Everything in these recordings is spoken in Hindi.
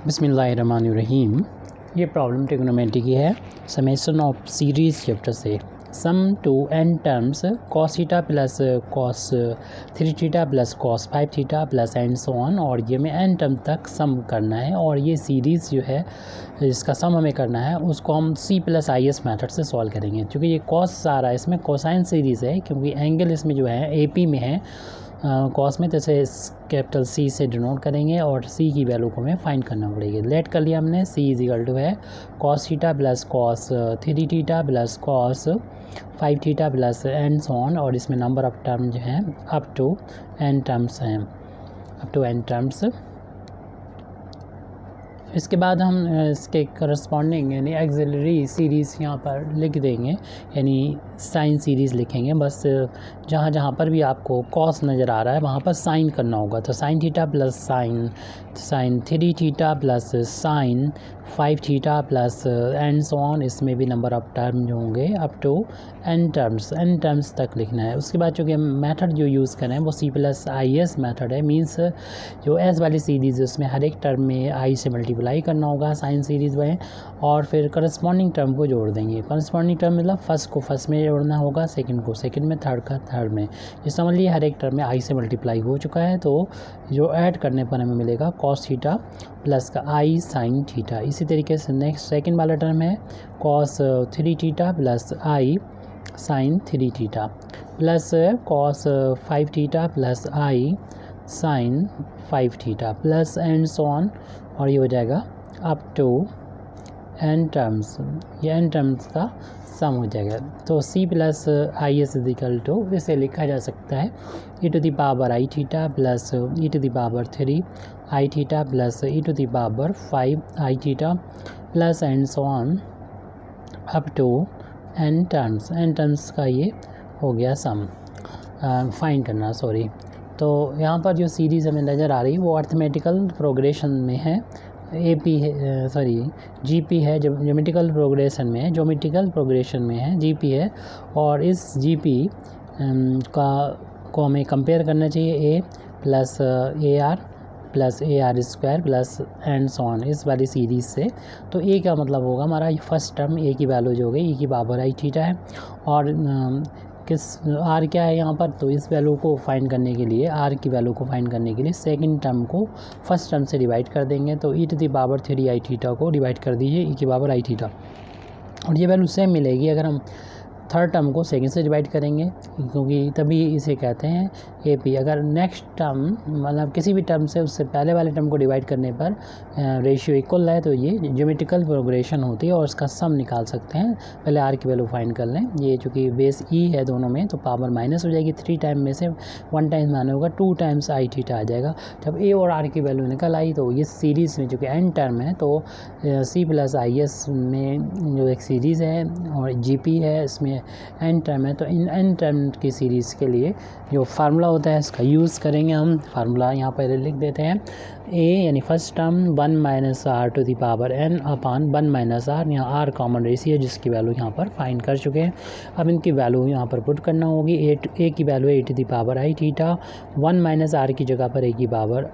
बिस्मिल्लाहिर्रहमानिर्रहीम। ये प्रॉब्लम ट्रिग्नोमेट्री की है। समेशन ऑफ सीरीज चैप्टर से sum to n terms cos theta plus cos 3 theta plus cos 5 theta plus and so on, और ये में एन टर्म तक सम करना है। और ये सीरीज़ जो है इसका सम हमें करना है, उसको हम C plus i S method से सॉल्व करेंगे। क्योंकि ये कॉस आ रहा है, इसमें कोसाइन सीरीज़ है, क्योंकि एंगल इसमें जो है ए पी में है कॉस में, तो इसे कैपिटल सी से डिनोट करेंगे और सी की वैल्यू को हमें फाइंड करना पड़ेगी। लेट कर लिया हमने, सी इज इक्वल टू है cos theta plus cos 3 theta plus cos 5 theta plus and so on, और इसमें नंबर ऑफ टर्म जो हैं अप टू एन टर्म्स हैं, अप टू एन टर्म्स। इसके बाद हम इसके करस्पॉन्डिंग यानी एक्सिलरी सीरीज़ यहाँ पर लिख देंगे, यानी साइन सीरीज़ लिखेंगे। बस जहाँ जहाँ पर भी आपको कॉस नज़र आ रहा है वहाँ पर साइन करना होगा। तो sine theta plus sign 3 theta plus sign 5 theta plus and so on, इसमें भी नंबर ऑफ टर्म जो होंगे अप टू एन टर्म्स तक लिखना है। उसके बाद चूँकि मेथड जो यूज़ करें वो C plus i S method है। मीन्स जो एस वाली सीरीज़ है उसमें हर एक टर्म में आई से मल्टीप्लाई करना होगा साइन सीरीज़ में, और फिर करस्पॉन्डिंग टर्म को जोड़ देंगे। करस्पॉन्डिंग टर्म मतलब फर्स्ट को फर्स्ट में जोड़ना होगा, सेकंड को सेकंड में, थर्ड का थर्ड में। ये समझ लिए हर एक टर्म में आई से मल्टीप्लाई हो चुका है, तो जो ऐड करने पर हमें मिलेगा कॉस थीटा प्लस का आई साइन थीटा। इसी तरीके से नेक्स्ट सेकंड वाला टर्म है cos 3 theta plus i sine 3 theta plus cos 5 theta plus i sine 5 theta plus and so on, और ये हो जाएगा अप टू एन टर्म्स। ये एन टर्म्स का सम हो जाएगा। तो C plus i S equal to, इसे लिखा जा सकता है e to the power i theta plus e to the power 3 i theta plus e to the power 5 i theta plus and so on up to n terms का ये हो गया सम फाइंड करना। तो यहाँ पर जो सीरीज़ हमें नज़र आ रही है वो अर्थमेटिकल प्रोग्रेशन में है, जीपी है, ज्योमेट्रिकल प्रोग्रेशन में है, जीपी है। और इस जीपी को हमें कंपेयर करना चाहिए a plus a r plus a r square plus and so on, इस वाली सीरीज़ से। तो ए का मतलब होगा हमारा फर्स्ट टर्म, ए की वैल्यू जो होगी ई की पावर आई थीटा है, और किस आर क्या है यहाँ पर, तो इस वैल्यू को फाइंड करने के लिए, आर की वैल्यू को फाइंड करने के लिए सेकंड टर्म को फर्स्ट टर्म से डिवाइड कर देंगे। तो e to the power 3 i theta को डिवाइड कर दीजिए ई की पावर आई थीटा, और ये वैल्यू सेम मिलेगी अगर हम थर्ड टर्म को सेकंड से डिवाइड करेंगे, क्योंकि तभी इसे कहते हैं ए पी। अगर नेक्स्ट टर्म मतलब किसी भी टर्म से उससे पहले वाले टर्म को डिवाइड करने पर रेशियो इक्वल है, तो ये ज्योमेट्रिकल प्रोग्रेशन होती है और उसका सम निकाल सकते हैं। पहले आर की वैल्यू फाइंड कर लें। ये चूँकि बेस ई है दोनों में, तो पावर माइनस हो जाएगी, 3 टाइम में से 1 टाइम माने होगा, 2 टाइम्स आई थीटा आ जाएगा। जब ए और आर की वैल्यू निकल आई तो ये सीरीज़ में चूँकि एन टर्म है, तो सी प्लस आई एस में जो एक सीरीज़ है और जी पी है, इसमें एन टर्म है, तो इन एन टर्म की सीरीज़ के लिए जो फार्मूला होता है इसका यूज़ करेंगे हम। फार्मूला यहाँ पर लिख देते हैं। ए यानी first term 1 minus r to the power n upon 1 minus आर, यहाँ आर कॉमन रेशियो है जिसकी वैल्यू यहाँ पर फाइंड कर चुके हैं। अब इनकी वैल्यू यहाँ पर पुट करना होगी। ए की value a to the power i theta, 1 minus r की जगह पर ए की power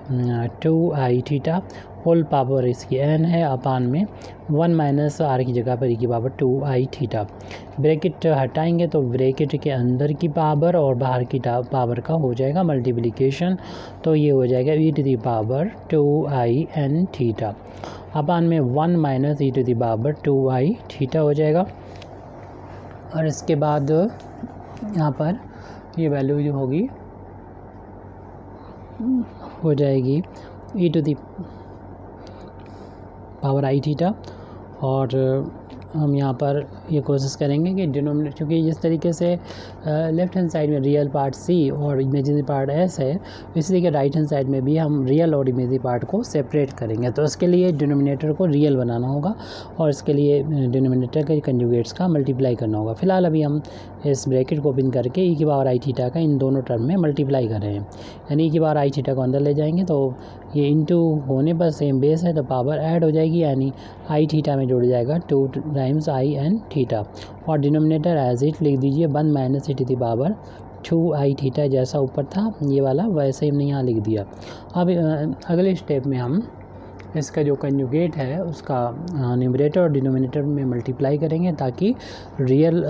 2 i theta, whole power इसकी एन है, अपान में 1 माइनस आर की जगह पर ई की पावर 2 आई थीटा। ब्रैकेट हटाएंगे तो ब्रैकेट के अंदर की पावर और बाहर की पावर का हो जाएगा मल्टीप्लिकेशन, तो ये हो जाएगा e to the power 2 i n theta, upon में 1 minus e to the power 2 i theta हो जाएगा। और इसके बाद यहाँ पर ये वैल्यू जो होगी हो जाएगी e to the power i theta, और हम यहाँ पर ये कोशिश करेंगे कि डिनोमिनेटर, क्योंकि जिस तरीके से लेफ्ट हैंड साइड में रियल पार्ट सी और इमेजिनरी पार्ट एस है, इसी तरीके राइट हैंड साइड में भी हम रियल और इमेजिनरी पार्ट को सेपरेट करेंगे। तो इसके लिए डिनोमिनेटर को रियल बनाना होगा और इसके लिए डिनोमिनेटर के कंजुगेट्स का मल्टीप्लाई करना होगा। फिलहाल अभी हम इस ब्रैकेट को ओपन करके ई की पावर आई थीटा का इन दोनों टर्म में मल्टीप्लाई कर रहे हैं, यानी ई की पावर आई थीटा को अंदर ले जाएंगे तो ये इंटू होने पर सेम बेस है तो पावर ऐड हो जाएगी, यानी आई थीटा में जुड़ जाएगा 2 टाइम्स आई एन थीटा, और डिनोमिनेटर एज इट लिख दीजिए 1 minus e to the power 2 i theta, जैसा ऊपर था ये वाला वैसे ही हमने यहाँ लिख दिया। अब अगले स्टेप में हम इसका जो कंजुगेट है उसका न्यूमरेटर और डिनोमिनेटर में मल्टीप्लाई करेंगे ताकि रियल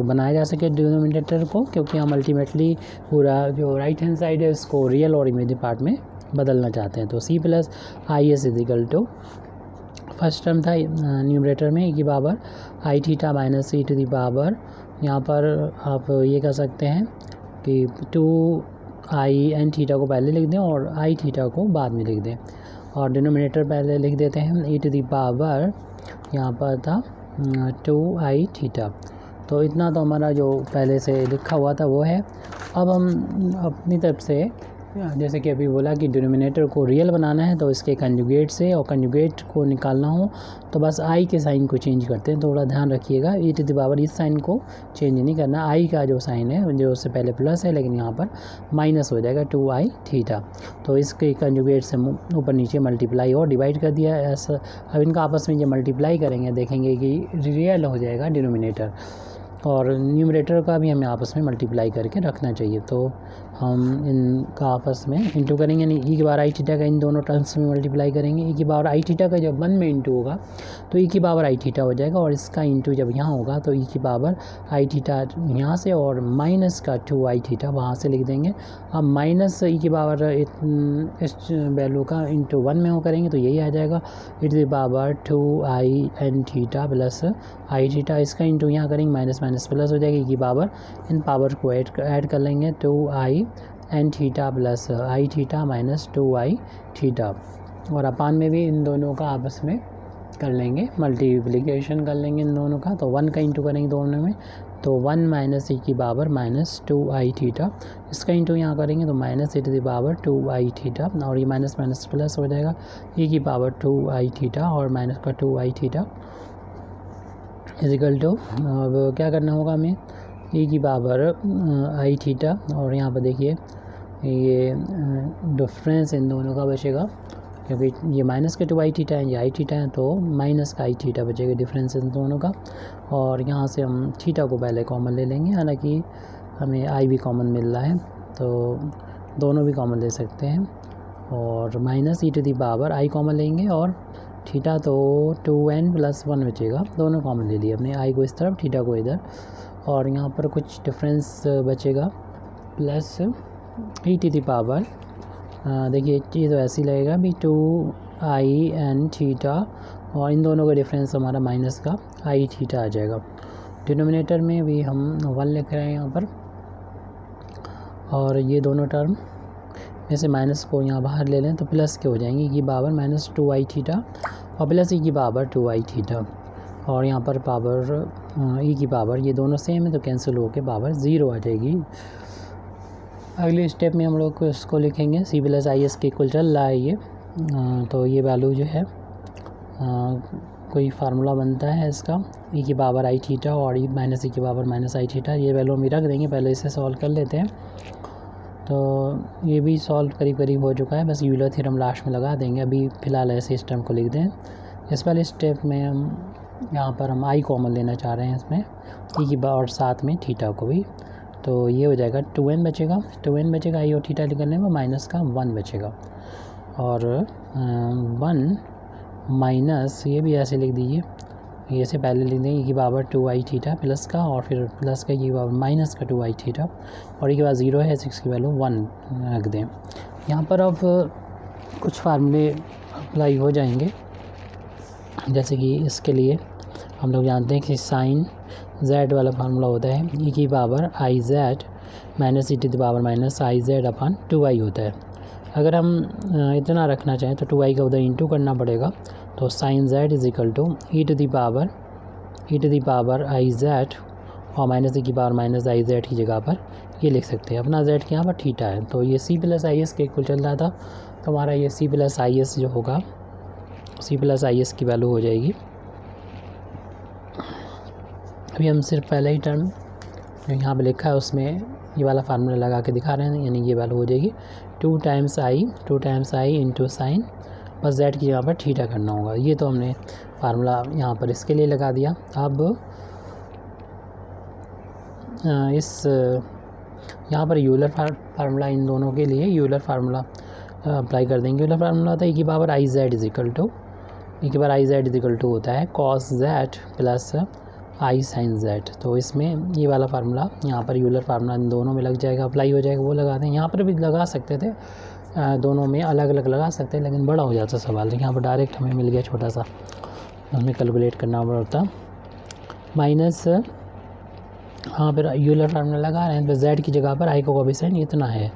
बनाया जा सके डिनोमिनेटर को, क्योंकि हम अल्टीमेटली पूरा जो राइट हैंड साइड है उसको रियल और इमेजिनरी पार्ट में बदलना चाहते हैं। तो C plus i S equal to first term था न्यूमरेटर में e की power i theta minus e to the power, यहाँ पर आप ये कह सकते हैं कि 2i एन थीटा को पहले लिख दें और आई थीटा को बाद में लिख दें, और डिनोमिनेटर पहले लिख देते हैं ई टू दी पावर, यहाँ पर था 2i थीटा। तो इतना तो हमारा जो पहले से लिखा हुआ था वो है। अब हम अपनी तरफ से जैसे कि अभी बोला कि डिनोमिनेटर को रियल बनाना है तो इसके कंजुगेट से, और कंजुगेट को निकालना हो तो बस आई के साइन को चेंज करते हैं। थोड़ा ध्यान रखिएगा, ई टू द पावर इस साइन को चेंज नहीं करना, आई का जो साइन है जो उससे पहले प्लस है लेकिन यहाँ पर माइनस हो जाएगा 2i थीटा। तो इसके कंजुगेट से ऊपर नीचे मल्टीप्लाई और डिवाइड कर दिया ऐसा। अब इनका आपस में जब मल्टीप्लाई करेंगे देखेंगे कि रियल हो जाएगा डिनोमिनेटर, और न्यूमरेटर का भी हमें आपस में मल्टीप्लाई करके रखना चाहिए। तो हम इनका आपस में इंटू करेंगे, यानी ई की पावर आई थीटा का इन दोनों टर्म्स में मल्टीप्लाई करेंगे। ई की पावर आई थीटा का जब 1 में इंटू होगा तो ई की पावर आई थीटा हो जाएगा, और इसका इंटू जब यहाँ होगा तो ई की पावर आई थीटा यहाँ से और माइनस का 2i थीटा वहाँ से लिख देंगे। अब माइनस ई की पावर इस वैल्यू का इंटू 1 में हो करेंगे तो यही आ जाएगा e to the power 2i n theta plus i theta, इसका इंटू यहाँ करेंगे माइनस माइनस प्लस हो जाएगी, ई की पावर इन पावर को ऐड कर लेंगे 2i n theta plus i theta minus 2i theta, और अपान में भी इन दोनों का आपस में कर लेंगे मल्टीप्लिकेशन कर लेंगे इन दोनों का। तो 1 का इंटू करेंगे दोनों में तो 1 माइनस ई की पावर माइनस 2i थीटा, इसका इंटू यहाँ करेंगे तो minus e to the power 2i theta, और ये माइनस माइनस प्लस हो जाएगा ई की पावर 2i थीटा और माइनस का 2i थीटा इजिकल टू। अब क्या करना होगा हमें, ई की पावर आई थीटा, और यहाँ पर देखिए ये डिफरेंस इन दोनों का बचेगा, क्योंकि ये माइनस का 2i थीटा है, ये आई थीटा है, तो माइनस का आई थीटा बचेगा डिफरेंस इन दोनों का। और यहाँ से हम थीटा को पहले कॉमन ले लेंगे, हालांकि हमें आई भी कॉमन मिल रहा है तो दोनों भी कॉमन ले सकते हैं, और minus e to the power i common लेंगे और थीटा तो 2n प्लस 1 बचेगा, दोनों कॉमन ले लिए अपने, आई को इस तरफ थीटा को इधर, और यहाँ पर कुछ डिफरेंस बचेगा plus e to the power, देखिए ये तो ऐसे ही लगेगा भी 2i एन थीटा, और इन दोनों का डिफरेंस हमारा माइनस का आई थीटा आ जाएगा। डिनोमिनेटर में भी हम 1 लिख रहे हैं यहाँ पर, और ये दोनों टर्म में से माइनस को यहाँ बाहर ले लें तो प्लस के हो जाएंगे, ई की पावर माइनस 2i थीटा और प्लस ई की पावर 2i थीटा, और यहाँ पर पावर ई की पावर ये दोनों सेम है तो कैंसिल होकर पावर 0 आ जाएगी। अगले स्टेप में हम लोग इसको लिखेंगे सी प्लस आई एस के इक्वल चल रहा है ये, तो ये वैल्यू जो है कोई फार्मूला बनता है इसका ई की पावर आई थीटा और ई माइनस ई की पावर माइनस आई थीटा, ये वैल्यू हम रख देंगे, पहले इसे सॉल्व कर लेते हैं। तो ये भी सॉल्व करीब करीब हो चुका है, बस यूलर थ्योरम लास्ट में लगा देंगे, अभी फ़िलहाल ऐसे इस टर्म को लिख दें। इस वाले स्टेप में हम यहाँ पर हम आई कॉमन लेना चाह रहे हैं इसमें ई की पावर और साथ में थीटा को भी, तो ये हो जाएगा 2n बचेगा, 2n बचेगा, आई और थीटा निकलने में माइनस का 1 बचेगा, और 1 माइनस ये भी ऐसे लिख दीजिए, ये से पहले लिख दें ई की पावर 2i थीटा प्लस का, और फिर प्लस का ई की पावर माइनस का 2i थीटा, और ई के बाद 0 है 6 की वैल्यू 1 रख दें। यहाँ पर अब कुछ फार्मूले अप्लाई हो जाएंगे, जैसे कि इसके लिए हम लोग जानते हैं कि साइन z वाला फार्मूला होता है ई की power i z minus e to the power minus i z upon 2i होता है। अगर हम इतना रखना चाहें तो 2i का उधर इंटू करना पड़ेगा, तो sine z is equal to e to the power i z और माइनस ई की पावर माइनस आई जेड की जगह पर ये लिख सकते हैं, अपना z के यहाँ पर थीटा है, तो ये सी प्लस आई एस के इक्वल चल रहा था, तो हमारा ये सी प्लस आई एस जो होगा सी प्लस आई एस की वैल्यू हो जाएगी। अभी हम सिर्फ पहला ही टर्म जो यहाँ पे लिखा है उसमें ये वाला फार्मूला लगा के दिखा रहे हैं, यानी ये वैल्यू हो जाएगी 2 टाइम्स आई इंटू साइन, बस z की जगह पर थीटा करना होगा। ये तो हमने फार्मूला यहाँ पर इसके लिए लगा दिया। अब इस यहाँ पर यूलर फार्मूला इन दोनों के लिए यूलर फार्मूला अप्लाई कर देंगे। यूलर फार्मूला था ई की power i z is equal to e के बार आई जेड इजिकल टू होता है cos z plus i sine z. तो इसमें ये वाला फार्मूला यहाँ पर यूलर फार्मूला इन दोनों में लग जाएगा, अप्लाई हो जाएगा, वो लगा दें। यहाँ पर भी लगा सकते थे, दोनों में अलग अलग लगा सकते हैं, लेकिन बड़ा हो जाता सवाल। यहाँ पर डायरेक्ट हमें मिल गया छोटा सा, हमें कैलकुलेट करना पड़ता। माइनस हाँ फिर यूलर फार्मूला लगा रहे हैं, तो जेड की जगह पर आई का कोएफिशिएंट इतना है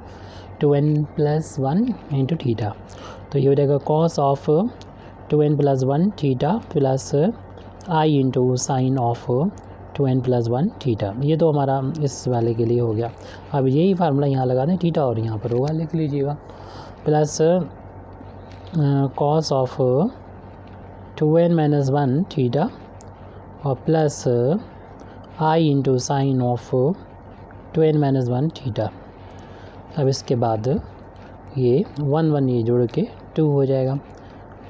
2n+1 इंटू थीटा। तो ये हो जाएगा cos of 2n+1 theta plus i into sine of 2n+1 theta. ये तो हमारा इस वाले के लिए हो गया। अब यही फार्मूला यहाँ लगा दें, थीटा और यहाँ पर होगा, लिख लीजिएगा, plus cos of 2n-1 theta और plus i into sine of 2n-1 theta. अब इसके बाद ये 1 ये जोड़ के 2 हो जाएगा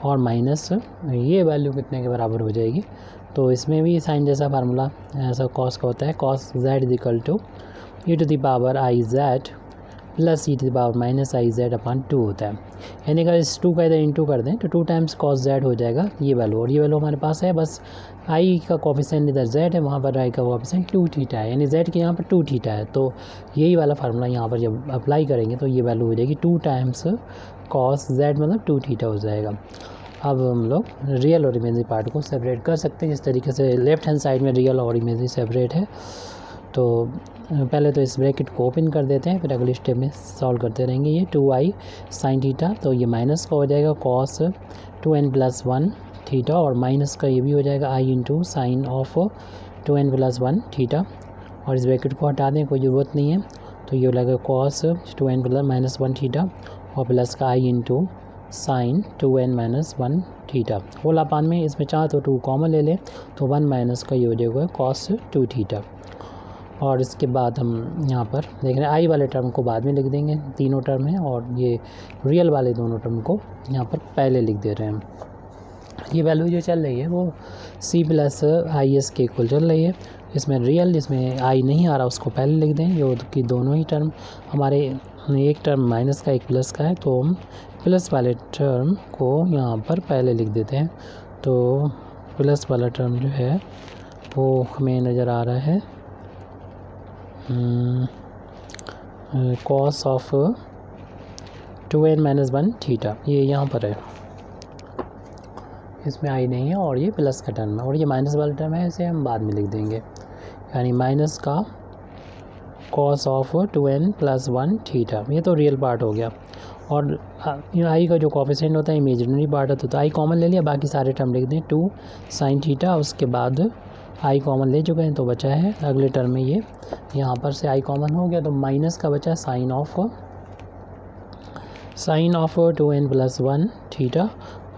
और माइनस ये वैल्यू कितने के बराबर हो जाएगी। तो इसमें भी साइन जैसा फार्मूला ऐसा कॉस का होता है, cos z equal to e to the power i z plus e to the power minus i z upon 2 होता है। यानी अगर इस 2 का इधर इंटू कर दें तो 2 टाइम्स कॉस जेड हो जाएगा ये वैल्यू, और ये वैल्यू हमारे पास है। बस आई का कोएफिशिएंट इधर जेड है, वहाँ पर आई का कोएफिशिएंट 2 थीटा है, यानी जेड के यहाँ पर 2 थीटा है। तो यही वाला फार्मूला यहाँ पर जब अप्लाई करेंगे तो ये वैल्यू हो जाएगी 2 टाइम्स कॉस जेड, मतलब 2 थीटा हो जाएगा। अब हम लोग रियल और इमेजरी पार्ट को सेपरेट कर सकते हैं, जिस तरीके से लेफ्ट हैंड साइड में रियल और इमेजरी सेपरेट है। तो पहले तो इस ब्रैकेट को ओपन कर देते हैं, फिर अगले स्टेप में सॉल्व करते रहेंगे। ये 2i साइन थीटा, तो ये माइनस का हो जाएगा कॉस 2n+1 थीटा, और माइनस का ये भी हो जाएगा i into sine of 2n+1 theta. और इस ब्रैकेट को हटा दें, कोई ज़रूरत नहीं है। तो ये हो जाएगा कॉस 2n+-1 थीटा और प्लस का i into sine 2n-1 theta whole upon में। इसमें चाहे तो 2 कॉमन ले लें, तो 1 माइनस का ये हो जाएगा कॉस 2 थीटा। और इसके बाद हम यहाँ पर देख रहे हैं आई वाले टर्म को बाद में लिख देंगे, तीनों टर्म हैं, और ये रियल वाले दोनों टर्म को यहाँ पर पहले लिख दे रहे हैं। ये वैल्यू जो चल रही है वो c प्लस आई एस के इक्वल चल रही है। इसमें रियल, इसमें आई नहीं आ रहा, उसको पहले लिख दें, जो कि दोनों ही टर्म हमारे, एक टर्म माइनस का एक प्लस का है, तो हम प्लस वाले टर्म को यहाँ पर पहले लिख देते हैं। तो प्लस वाला टर्म जो है वो हमें नज़र आ रहा है कॉस ऑफ 2n-1 थीटा, ये यहाँ पर है, इसमें आई नहीं है, और ये प्लस का टर्म है, और ये माइनस वाला टर्म है, इसे हम बाद में लिख देंगे। यानी माइनस का कॉस ऑफ 2n+1 थीटा, ये तो रियल पार्ट हो गया। और आई का जो कोएफिशिएंट होता है इमेजिनरी पार्ट होता है, तो आई कॉमन ले लिया, बाकी सारे टर्म लिख दें 2 साइन थीटा। उसके बाद आई कॉमन ले चुके हैं तो बचा है अगले टर्म में ये, यहाँ पर से आई कॉमन हो गया तो माइनस का बचा साइन ऑफ 2n+1 थीटा,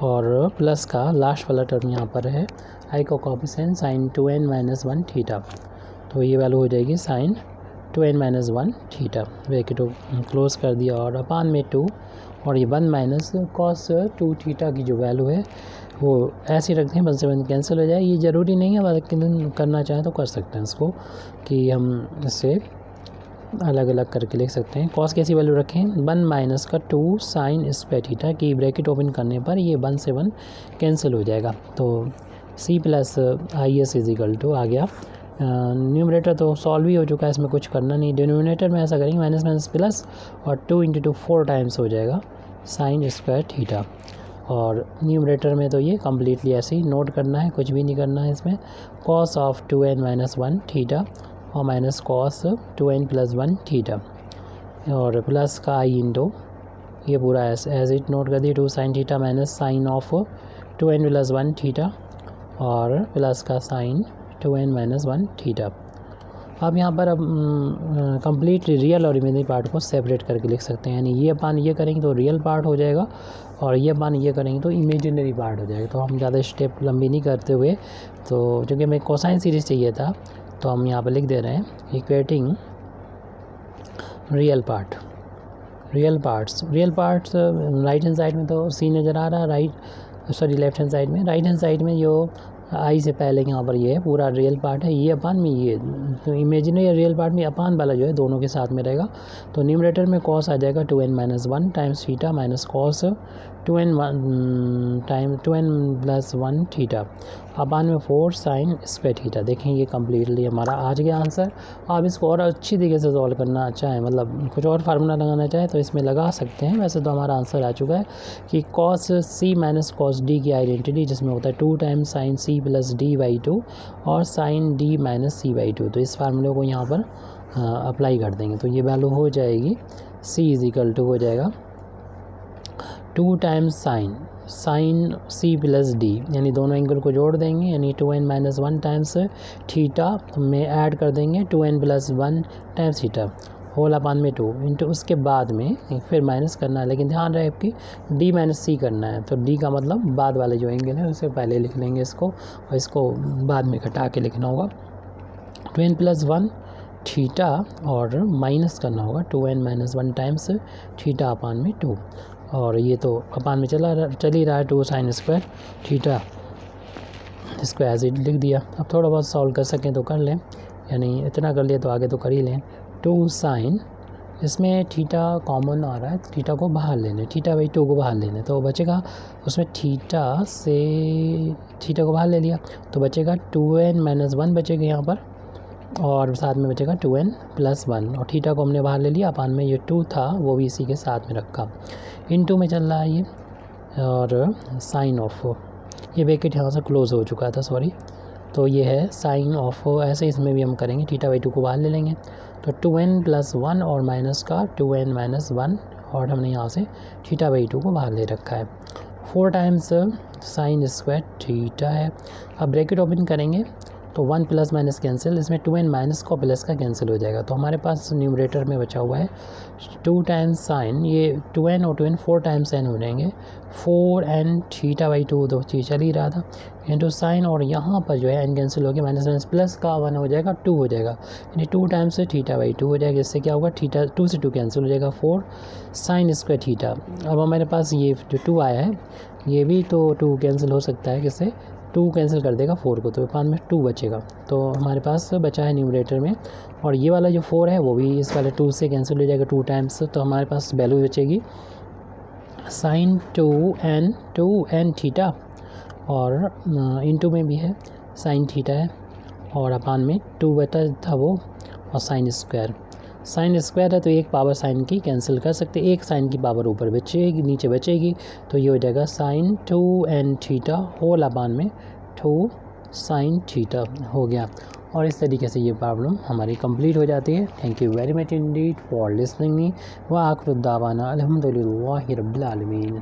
और प्लस का लास्ट वाला टर्म यहाँ पर है आई का कोएफिशिएंट साइन 2n-1 थीटा। तो ये वैल्यू हो जाएगी साइन 2n-1 थीटा। ब्रैकेट को क्लोज कर दिया और अपान में 2, और ये 1 माइनस कॉस 2 थीटा की जो वैल्यू है वो ऐसे रखते हैं, 1 से 1 कैंसिल हो जाए। ये ज़रूरी नहीं है, लेकिन करना चाहें तो कर सकते हैं इसको, कि हम इससे अलग अलग करके लिख सकते हैं। कॉस कैसी वैल्यू रखें, 1 माइनस का 2 साइन स्क्वायर थीटा की ब्रैकेट ओपन करने पर ये 1 से 1 कैंसिल हो जाएगा। तो c plus i S equal to आ गया। न्यूमरेटर तो सॉल्व ही हो चुका है, इसमें कुछ करना नहीं। डिनोमिनेटर में ऐसा करेंगे माइनस माइनस प्लस, और 2 × 2 4 टाइम्स हो जाएगा साइन स्क्वायर थीटा। और न्यूमरेटर में तो ये कम्प्लीटली ऐसे ही नोट करना है, कुछ भी नहीं करना है इसमें। कॉस ऑफ 2n-1 थीटा और माइनस कॉस 2n+1 थीटा, और प्लस का आई इंटू ये पूरा एज इट नोट कर दिए 2 sine theta minus sine of 2n+1 theta, और प्लस का साइन 2n-1 थीटा। अब यहाँ पर अब कंप्लीट रियल और इमेजिनरी पार्ट को सेपरेट करके लिख सकते हैं। यानी ये अपान ये करेंगे तो रियल पार्ट हो जाएगा, और ये अपान ये करेंगे तो इमेजिनरी पार्ट हो जाएगा। तो हम ज़्यादा स्टेप लंबी नहीं करते हुए, तो चूँकि हमें कोसाइन सीरीज चाहिए था तो हम यहाँ पर लिख दे रहे हैं equating real parts right hand side में तो सी नज़र आ रहा है, लेफ्ट हैंड साइड में, राइट हैंड साइड में जो आई से पहले यहाँ पर ये है पूरा रियल पार्ट है, ये अपान में ये, तो इमेजिनरी या रियल पार्ट में अपान वाला जो है दोनों के साथ में रहेगा। तो न्यूमरेटर में कॉस आ जाएगा 2n-1 times theta minus cos 2n+1 theta upon में 4 साइन स्क्वायर थीटा। देखें ये कम्प्लीटली हमारा आज गया आंसर। आप इसको और अच्छी तरीके से सॉल्व करना चाहें, मतलब कुछ और फार्मूला लगाना चाहें तो इसमें लगा सकते हैं। वैसे तो हमारा आंसर आ चुका है कि cos c minus cos d की आइडेंटिटी जिसमें होता है 2 times sign c plus d/2 और साइन d माइनस c/2। तो इस फार्मूले को यहाँ पर अप्लाई कर देंगे तो ये वैल्यू हो जाएगी c = हो जाएगा 2 times sign c plus d, यानी दोनों एंगल को जोड़ देंगे, यानी 2n-1 टाइम्स थीटा में ऐड कर देंगे 2n+1 times theta whole upon में 2 इंटू उसके बाद में फिर माइनस करना है, लेकिन ध्यान रहे आपकी d माइनस c करना है। तो d का मतलब बाद वाले जो एंगल है उसे पहले लिख लेंगे इसको, और इसको बाद में घटा के लिखना होगा 2n+1 थीटा और माइनस करना होगा 2n-1 टाइम्स थीटा अपान में 2, और ये तो अपान में चल ही रहा है 2 साइन स्क्वायर थीटा, इसको एज इट लिख दिया। अब थोड़ा बहुत सॉल्व कर सकें तो कर लें, यानी इतना कर लिया तो आगे तो कर ही लें। 2 साइन, इसमें थीटा कॉमन आ रहा है, थीटा को बाहर लेने, थीटा/2 को बाहर लेने, तो बचेगा उसमें थीटा से थीटा को बाहर ले लिया तो बचेगा 2n-1 बचेगा यहाँ पर, और साथ में बचेगा 2n+1, और थीटा को हमने बाहर ले लिया अपान में ये 2 था वो भी इसी के साथ में रखा, इनटू में चल रहा है ये, और साइन ऑफ ये ब्रैकेट यहाँ से क्लोज़ हो चुका था सॉरी, तो ये है साइन ऑफ। ऐसे इसमें भी हम करेंगे, थीटा/2 को बाहर ले लेंगे तो 2n+1 और माइनस का 2n-1, और हमने यहाँ से थीटा/2 को बाहर ले रखा है। 4 टाइम्स साइन स्क्वायर थीटा है। अब ब्रैकेट ओपन करेंगे तो 1 प्लस माइनस कैंसिल, इसमें 2n माइनस को प्लस का कैंसिल हो जाएगा, तो हमारे पास न्यूमरेटर में बचा हुआ है 2 टाइम्स साइन, ये 2n और 2n 4 टाइम्स n हो जाएंगे, 4n थीटा/2 तो चीज़ चल ही रहा था, इंटू साइन, और यहाँ पर जो है n कैंसिल हो गया, माइनस माइनस प्लस का 1 हो जाएगा 2 हो जाएगा, यानी 2 टाइम्स थीटा/2 हो जाएगा। इससे क्या होगा, थीटा 2 से 2 कैंसिल हो जाएगा, 4 साइन स्क्वायर थीटा। अब हमारे पास ये जो 2 आया है ये भी तो 2 कैंसिल हो सकता है, किससे 2 कैंसिल कर देगा 4 को, तो अपान में 2 बचेगा, तो हमारे पास बचा है न्यूमरेटर में, और ये वाला जो 4 है वो भी इस वाले 2 से कैंसिल हो जाएगा 2 टाइम्स, तो हमारे पास वैल्यू बचेगी साइन 2n थीटा, और इनटू में भी है साइन थीटा है, और अपान में 2 बटा था वो, और साइन स्क्वायर है तो एक पावर साइन की कैंसिल कर सकते, एक साइन की पावर ऊपर बचेगी नीचे बचेगी, तो ये हो जाएगा sign 2n theta whole upon में 2 साइन थीटा हो गया। और इस तरीके से ये प्रॉब्लम हमारी कंप्लीट हो जाती है। Thank you very much Indeed for listening me व आखिर दावाना अल्हम्दुलिल्लाहि रब्बिल आलमीन।